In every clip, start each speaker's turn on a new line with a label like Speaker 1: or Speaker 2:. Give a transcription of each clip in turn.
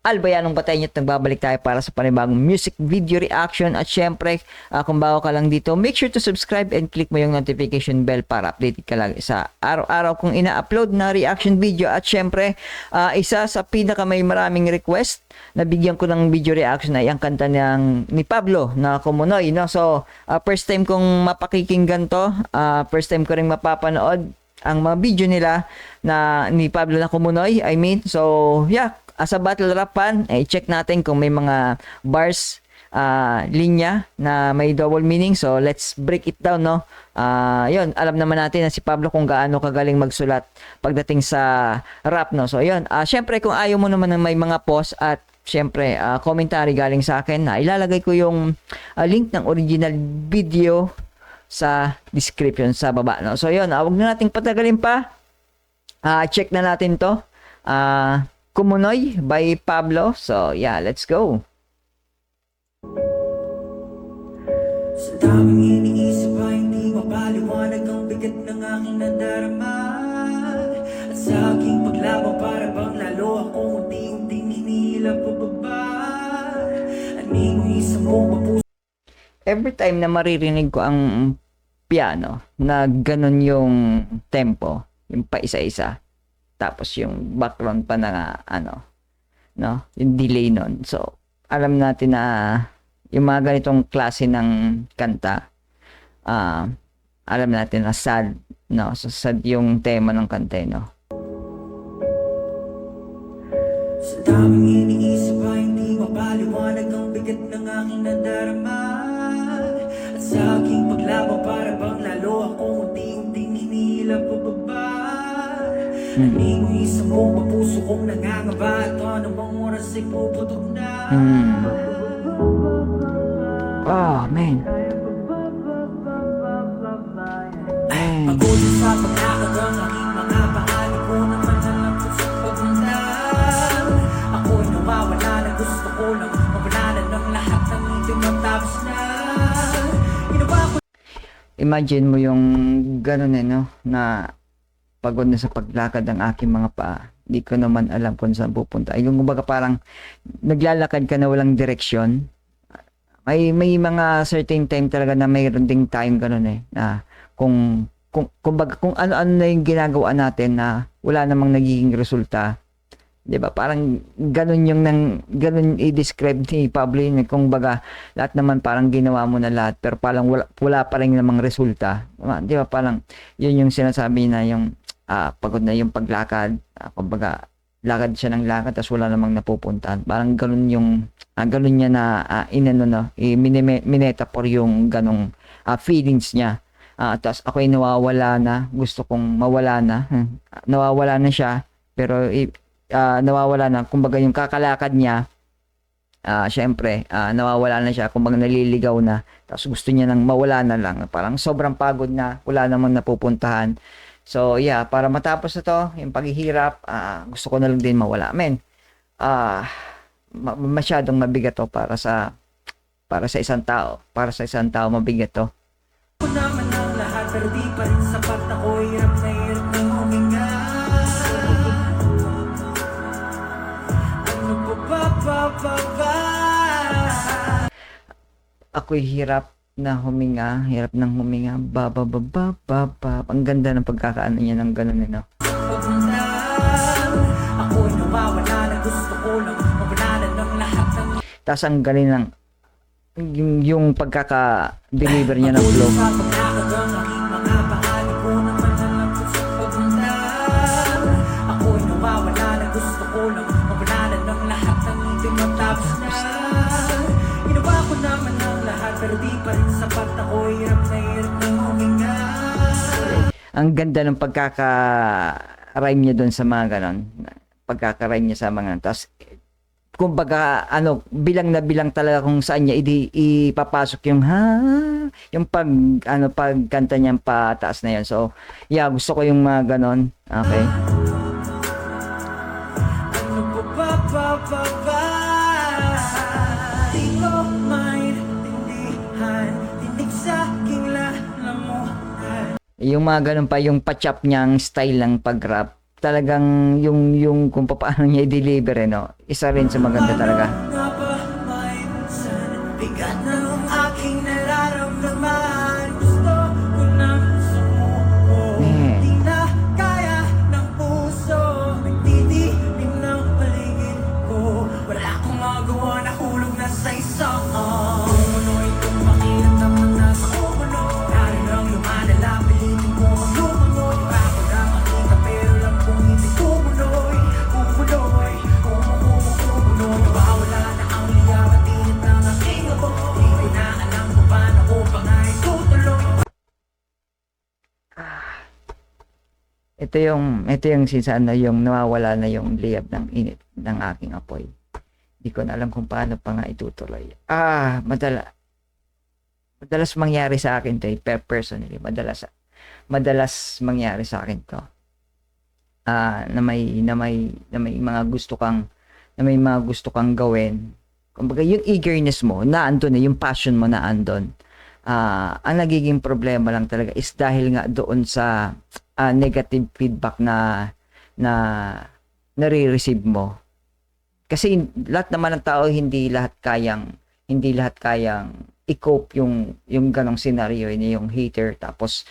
Speaker 1: Albayanong Batay at nagbabalik tayo para sa panibagong music video reaction. At syempre, kung bago ka lang dito, make sure to subscribe and click mo yung notification bell para updated ka lang sa araw-araw kung ina-upload na reaction video. At syempre, isa sa pinaka may maraming request na bigyan ko ng video reaction ay ang kanta ni Pablo na Kumunoy, no? So, first time kong mapakikinggan to, first time ko rin mapapanood ang mga video nila na ni Pablo na Kumunoy, I mean. So, yeah, as a battle rap fan, check natin kung may mga bars, linya na may double meaning. So, let's break it down, no? Yun, alam naman natin na si Pablo kung gaano kagaling magsulat pagdating sa rap, no? So, yun. Syempre, kung ayaw mo naman na may mga pause at syempre, commentary galing sa akin, na ilalagay ko yung link ng original video sa description sa baba, no? So, yun. Huwag na nating patagalin pa. Check na natin to. Kumunoy by Pablo. So, yeah, let's go.
Speaker 2: Sa daming iniisip ay hindi mapaliwanag ang bigat ng aking nadarama. At sa aking paglaban para bang lalo akong unti-unting hinihila pababa. Anong isa mo mapuso.
Speaker 1: Every time na maririnig ko ang piano na ganun yung tempo, yung pa isa-isa, tapos yung background pa na no, yung delay nun. So, alam natin na yung mga ganitong klase ng kanta, alam natin na sad, no? So, sad yung tema ng kanta, no?
Speaker 2: Sa daming iniisip ay hindi mapaliwanag ang bigat ng aking nadarama. At sa aking paglaban para bang lalo akong unti-unting hinihila pababa. Anong isa mo mapuso kong nangangaba. At anumang oras ay puputok na.
Speaker 1: Oh, man.
Speaker 2: Pagod sa pagkakag ang aking mga pangalan ko naman alam ko sa pagmanda. Ako'y nawawala na gusto ko lang mabanalan ng lahat ng hindi matapos na.
Speaker 1: Imagine mo yung ganun no? Na pagod na sa paglakad ang aking mga paa. Di ko naman alam kung saan pupunta. Yung kumbaga parang naglalakad ka na walang direksyon. May mga certain time talaga na mayroon ding time ganun na kung ano-ano na yung ginagawa natin na wala namang nagiging resulta. 'Di ba? Parang ganun ganun i-describe ni Pablo yun. Kung baga lahat naman parang ginawa mo na lahat pero parang wala pa rin namang resulta. 'Di ba? Parang yun yung sinasabi na yung pagod na yung paglakad. Kumbaga lakad siya ng lakad tapos wala namang napupuntahan. Parang ganun yung ganun niya na minetaphor yung ganong feelings niya. Tapos ako'y nawawala na, gusto kong mawala na. Nawawala na siya pero nawawala na, kumbaga yung kakalakad niya, syempre nawawala na siya, kumbaga naliligaw na, tapos gusto niya nang mawala na lang, parang sobrang pagod na, wala namang napupuntahan. So yeah, para matapos na to yung paghihirap, gusto ko na lang din mawala. Masyadong mabigat to para sa isang tao, mabigat to.
Speaker 2: Ako naman ang lahat pero di pa rin sapat. Ako'y hirap na hirap ng huminga. Ano ba?
Speaker 1: Ako'y hirap ng huminga, bababababab. Ang ganda ng pagkakaano niya ng ganun, no?
Speaker 2: Ako'y nawawala na gusto ko lang mabanalan ng lahat ng.
Speaker 1: Tapos ang galing ng yung pagkaka-deliver niya ng flow.
Speaker 2: Ako'y nawawala na gusto ko lang mabanalan ng lahat ng hindi matapos na. Ginawa ko naman ang lahat pero di pa rin sapat. Ako'y hirap na hirap ng huminga.
Speaker 1: Ang ganda ng pagkaka-rhyme niya doon sa mga ganon. Pagkaka-rhyme niya sa mga. Tapos kumbaga bilang na bilang talaga kung saan niya ipapasok yung yung pagkanta niya pataas na yan. So yeah, gusto ko yung mga ganon. Okay.
Speaker 2: Ano ba? Di ko maintindihan, tinig sa aking lalamunan.
Speaker 1: Yung mga ganun pa, yung pa-chop niyang style ng pag-rap. talagang yung kung paano niya i-deliver, no? Isa rin sa maganda talaga.
Speaker 2: Nga ba may minsan bigat ng aking nararamdaman? Gusto ko nang sumuko, di na kaya ng puso. Nagtitilim ng paligid ko, wala akong magawa, nahulog na sa isang tumunoy kung pakiramdam ng nasa kumuno. Lalo nang lumalala, pilitin ko ang lumangoy. Ako na makita pero lang kung hindi tumunoy. Tumunoy, tumunoy. Bawala na ang liyaw at init ng aking abot. Di ko na alam kung paano ko pa nga itutuloy.
Speaker 1: Ito yung sinsan na yung nawawala na yung liyab ng init ng aking apoy. Hindi ko na alam kung paano pa nga itutuloy. Madalas mangyari sa akin to, personally, madalas mangyari sa akin to. Na may mga gusto kang gawin. Kumbaga yung eagerness mo na andun, yung passion mo na andun. Ang nagiging problema lang talaga is dahil nga doon sa negative feedback na nare-receive mo. Kasi lahat naman ng tao hindi lahat kayang i-cope yung ganong scenario, yung hater, tapos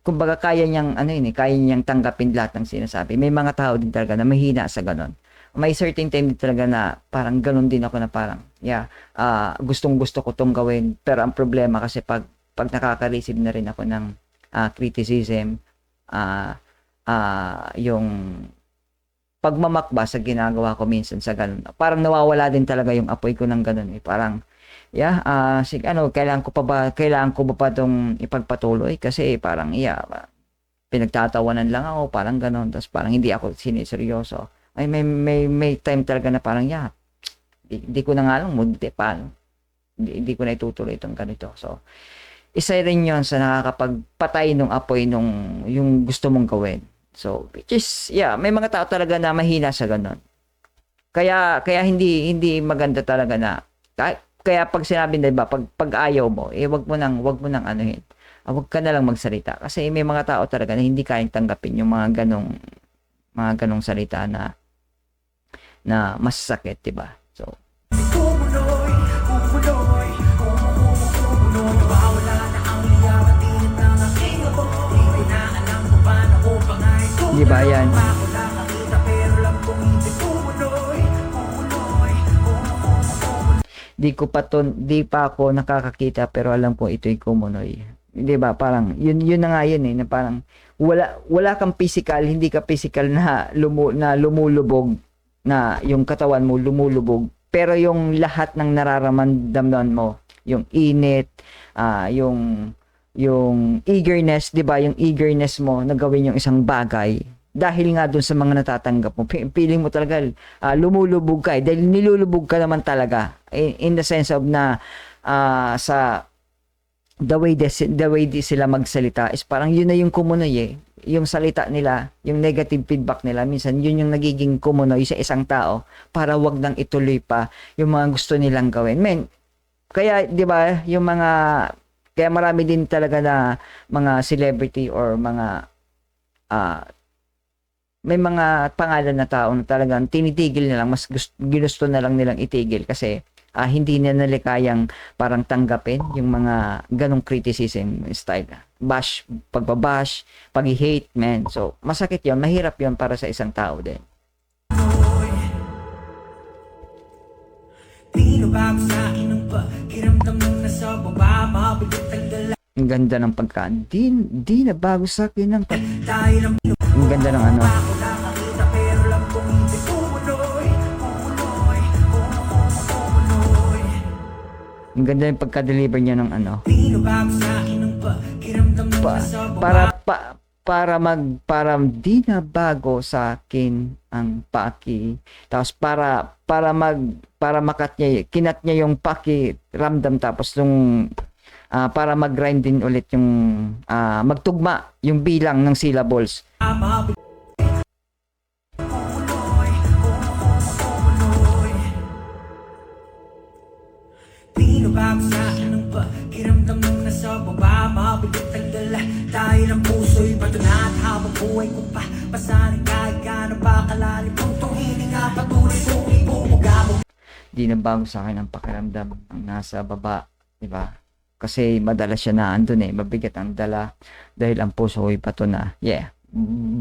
Speaker 1: kumbaga kaya niyang tanggapin lahat ng sinasabi. May mga tao din talaga na mahina sa ganon. May certain time din talaga na parang ganon din ako na parang gustong-gusto ko tong gawin, pero ang problema kasi pag nakaka-receive na rin ako ng criticism, yung pagmamakba sa ginagawa ko minsan sa ganun. Parang nawawala din talaga yung apoy ko ng ganun. Parang, kailangan ko ba itong ipagpatuloy? Kasi parang, pinagtatawanan lang ako, parang ganun. Tapos parang hindi ako siniseryoso. Ay, may time talaga na parang, hindi ko na nga lang, paano? Hindi ko na itutuloy itong ganito. So, isa rin yon sa nakakapagpatay ng apoy yung gusto mong gawin. So, which is, may mga tao talaga na mahina sa ganun. Kaya hindi maganda talaga na, kaya pag sinabi, diba, pag ayaw mo, wag mo nang anuhin. Wag ka na lang magsalita. Kasi may mga tao talaga na hindi kayang tanggapin yung mga ganong salita na masakit, diba? So, di ba yan? Di pa ako nakakakita pero alam ko ito'y kumunoy. Di ba? Parang yun na nga yun na parang wala kang physical, hindi ka physical na lumulubog, na yung katawan mo lumulubog, pero yung lahat ng nararamdaman mo, yung init, yung eagerness, 'di ba? Yung eagerness mo na gawin yung isang bagay dahil nga doon sa mga natatanggap mo. Feeling mo talaga lumulubog ka dahil nilulubog ka naman talaga in the sense of na sa the way sila magsalita is parang yun na yung kumunoy yung salita nila, yung negative feedback nila, minsan yun yung nagiging kumunoy sa isang tao para wag nang ituloy pa yung mga gusto nilang gawin. Kaya 'di ba, kaya marami din talaga na mga celebrity or mga may mga pangalan na tao na talagang tinitigil na lang, mas ginusto na lang nilang itigil kasi hindi na nila kayang parang tanggapin yung mga ganong criticism style. Pagbabash, pag-hate, man. So, masakit yun, mahirap yun para sa isang tao din. Ang ganda ng pagkaan. Di na bago sa akin ng ang ganda ng ano. Ang ganda yung pagka-deliver niya ng ano. Para di na bago sa akin ang paki. Tapos para kinat niya yung paki ramdam, tapos yung para mag-rhyme din ulit yung magtugma yung bilang ng syllables. Bago sa akin ang pakiramdam ng nasa baba, mabigat ang dala dahil ang
Speaker 2: Ito na at habang buhay ko pa pasarin kahit gaano pa kalalim kung itong hininga patuloy kong ibubugabog.
Speaker 1: Di na bago sa akin ang pakiramdam ang nasa baba, di ba? Kasi madalas siya na andun mabigat ang dala dahil ang puso ay bato na.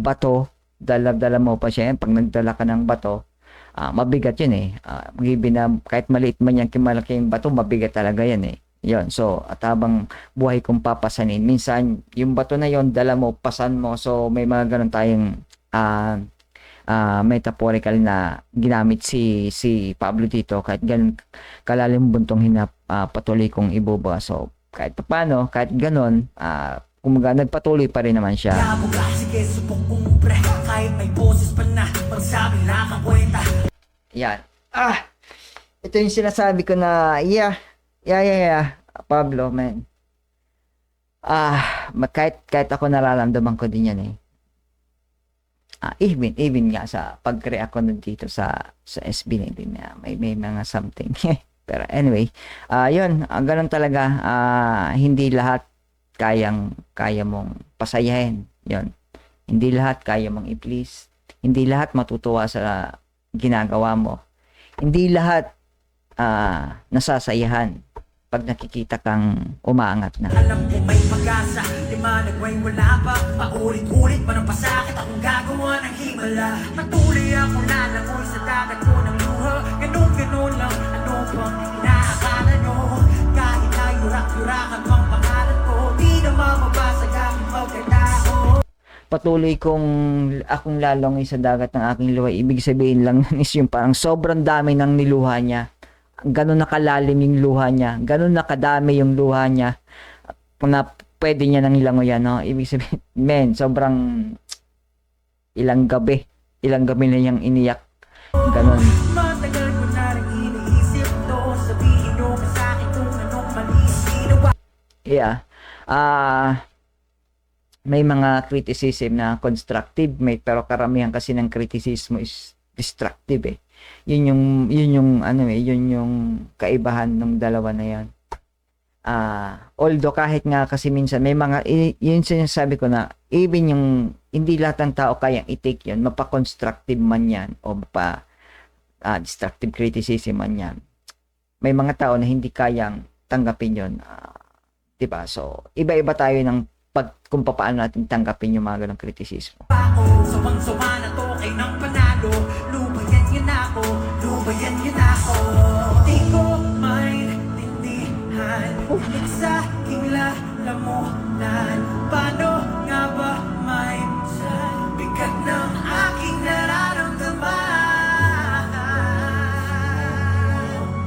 Speaker 1: Bato, dala mo pa siya. Pag nagdala ka ng bato, mabigat yun given na kahit maliit man yan, kimalaki yung bato, mabigat talaga yan Yun, so, at habang buhay kong papasanin, minsan, yung bato na yon dala mo, pasan mo, so, may mga ganun tayong metaphorical na ginamit si Pablo dito, kahit ganun kalalim buntong hinap, patuloy kong ibuba, so, kahit paano, kahit ganun, kumaga, nagpatuloy pa rin naman siya.
Speaker 2: Sige, subok kong upre, kahit may boses pa na, magsabing nakakwenta.
Speaker 1: Yan. Ito yung sinasabi ko na, Pablo, man. Kahit ako nararamdaman ko din yan even nga sa pag-react ko dito sa SB din na may mga something. Pero anyway, yun, ganun talaga, hindi lahat kaya mong pasayahin. Yun. Hindi lahat kaya mong i-please. Hindi lahat matutuwa sa ginagawa mo. Hindi lahat nasasayahan pag nakikita kang umaangat na.
Speaker 2: Alam ko may pag-asa, limanag may wala pa. Paulit-ulit pa ng pasakit akong gagawa ng himala. Patuloy akong lalangoy sa dagat ko ng luha. Ganun lang, ano bang inaakala nyo? Kahit na yurak-yurakan pang pangalan ko, di na mababasag aking pagkatao.
Speaker 1: Patuloy akong lalangoy sa dagat ng aking luha. Ibig sabihin lang is yung parang sobrang dami ng niluha niya. Ganun nakalalim yung luha niya. Ganun nakadami yung luha niya. Na pwede niya nang ilangoyan, no? Ibig sabihin, sobrang ilang gabi na niyang iniyak. Ganun.
Speaker 2: Matagal ko na rin iniisip to. Sabihin nyo sa akin kung anong mali ginawa.
Speaker 1: May mga criticism na constructive, pero karamihan kasi ng criticism is destructive Yun yung kaibahan ng dalawa na yan. Although kahit nga kasi minsan may mga yun sinasabi ko na even yung hindi lahat ng tao kayang i-take yun, mapa-constructive man yan o destructive criticism man yan. May mga tao na hindi kayang tanggapin yun. 'Di ba? So, iba-iba tayo ng kung paano natin tanggapin yung mga ganong kritisismo.
Speaker 2: Sawang-sawa na to kay nang panalo. Lubayan yun ako. Di ko maintindihan sa aking lalamunan. Paano nga ba may bigat ng aking nararamdaman?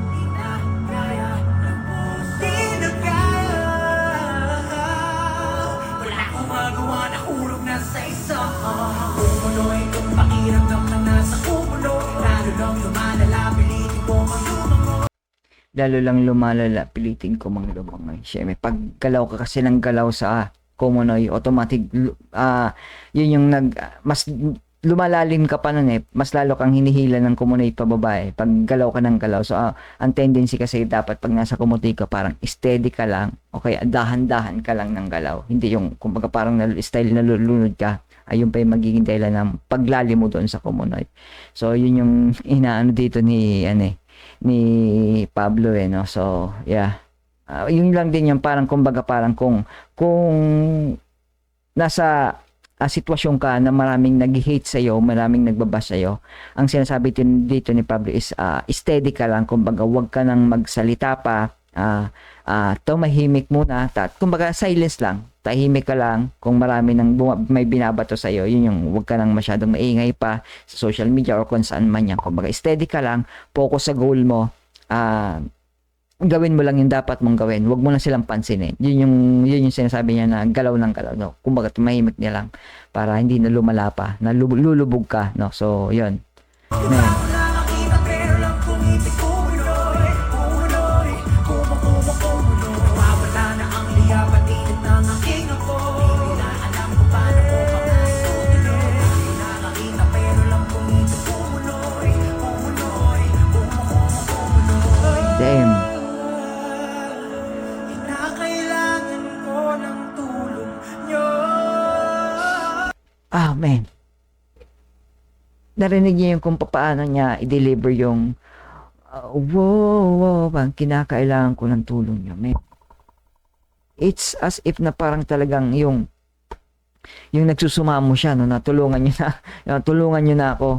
Speaker 2: Di na kaya ng puso. Di na kaya. Wala akong magawa, nahulog na sa isa. Kumuloy kung pakiramdam na nasa kumulo. Lalo lang lumalala, pilitin ko mag-lumangoy.
Speaker 1: Lalo lang lumalala, pilitin ko lumangoy. Siyempre, pag galaw ka kasi ng galaw sa Kumunoy, automatic, yun yung mas lumalalim ka pa nun mas lalo kang hinihila ng Kumunoy pababa pag galaw ka ng galaw. So, ang tendency kasi dapat pag nasa Kumunoy ka, parang steady ka lang, o kaya dahan-dahan ka lang ng galaw. Hindi yung, kumbaga parang style na lulunod ka, ayun pa yung magiging dahilan ng paglalim mo doon sa Kumunoy. So, yun yung inaano dito ni Pablo no. So, yeah. Yun lang din yung parang kumbaga parang kung nasa sitwasyon ka na maraming nag-hate sa iyo, maraming nagbabash sa iyo, ang sinasabi dito ni Pablo is steady ka lang, kumbaga wag ka nang magsalita pa, tumahimik muna, kumbaga silence lang, tahimik ka lang. Kung marami nang may binabato sa iyo, yun yung wag ka nang masyadong maingay pa sa social media or kung saan man yan. Kumbaga steady ka lang, focus sa goal mo, gawin mo lang yung dapat mong gawin. Huwag mo na silang pansinin. Yun yung sinasabi niya na galaw ng galaw, no? Kumbaga tumahimik niya lang para hindi na lumala pa, na lulubog ka, no? So, yun. Amen. Damn.
Speaker 2: Kinakailangan ko ng tulong nyo.
Speaker 1: narinig niya yung kung paano niya i-deliver yung wow, bang kinakailangan ko ng tulong niyo. It's as if na parang talagang yung nagsusumamo siya, no, na tulungan niyo na, tulungan niyo na ako.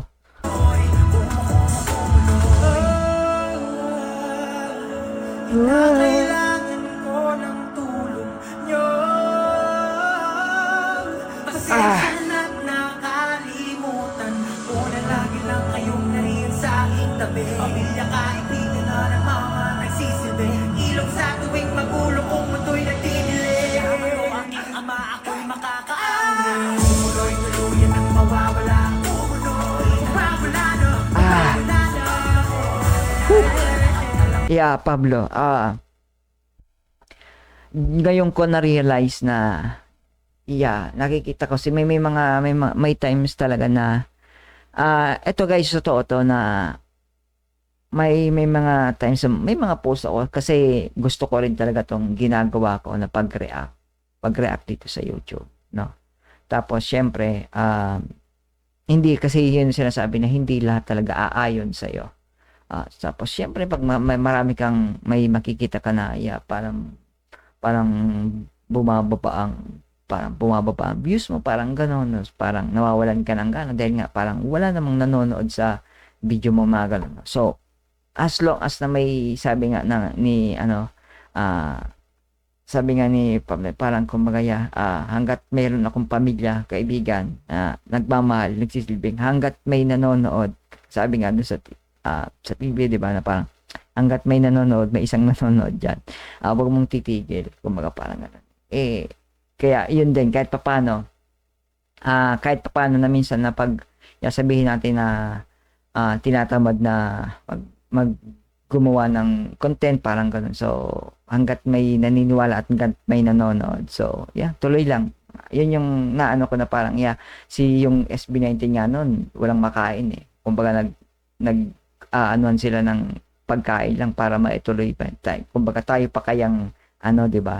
Speaker 2: Kailangan ko ng tulong nyo. Pasensya na't nakalimutan ko na lagi lang kayong nariyan sa aking tabi. Pamilya, kaibigan na ng mga nagsisilbi. Ilong sa tuwing magulo kung mundo'y nagdidili. Kasama ko aking ama, ako'y makakaangin. Tuloy-tuluyan ang mawawala. Tumuloy, mawawala na. Mawawala na.
Speaker 1: Yeah, Pablo, ngayon ko na-realize na nakikita ko may times talaga na eto guys, totoo to na may mga times, may mga post ako kasi gusto ko rin talaga tong ginagawa ko na pag-react dito sa YouTube, no? Tapos syempre, hindi kasi yun sinasabi na hindi lahat talaga aayon sa iyo. Tapos syempre pag marami kang may makikita ka na parang bumababa ang views mo, parang gano'n, no? Parang nawawalan ka ng gana dahil nga parang wala namang nanonood sa video mo, mga gano'n, no? So as long as na may sabi nga ni Pablo, parang kumbaga hanggat mayroon akong pamilya, kaibigan, nagmamahal, nagsisilbing, hanggat may nanonood, sabi nga doon sa TV, di ba, na parang hanggat may nanonood, may isang nanonood dyan, huwag mong titigil, kumbaga parang gano'n. Kaya yun din, kahit papaano na minsan na pag sabihin natin na tinatamad na gumawa ng content, parang gano'n. So hanggat may naniniwala at hanggat may nanonood, so tuloy lang. Yun yung naano ko na parang si yung SB19 nga nun, walang makain kumbaga anuan sila ng pagkain lang para maituloy pa tayo. Kumbaga tayo pa kayang di ba?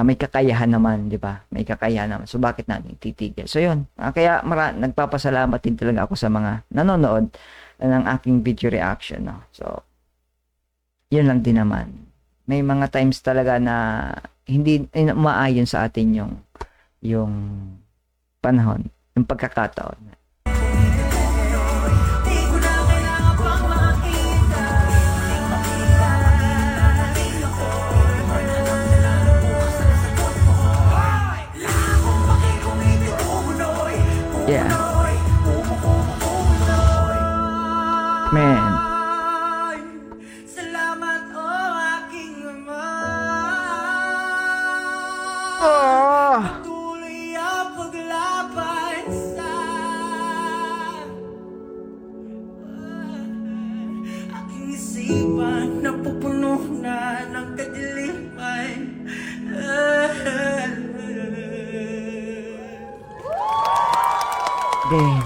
Speaker 1: May kakayahan naman, di ba? May kakayahan naman. So bakit natin titigil? So yun. Kaya nagpapasalamat din talaga ako sa mga nanonood ng aking video reaction, no? So yun lang din naman. May mga times talaga na hindi maayon sa atin yung panahon, yung pagkakataon. Yeah. Man.
Speaker 2: Salamat aking ama. Patuloy ang paglaban sa aking isipan, napupuno na ng kadiliman.
Speaker 1: Damn.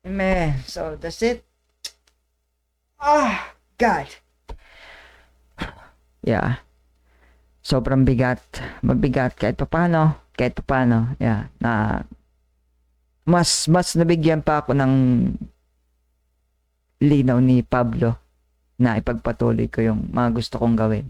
Speaker 1: Man, so that's it. God. Yeah. Sobrang mabigat kahit papaano. Na mas nabigyan pa ako ng linaw ni Pablo na ipagpatuloy ko yung mga gusto kong gawin.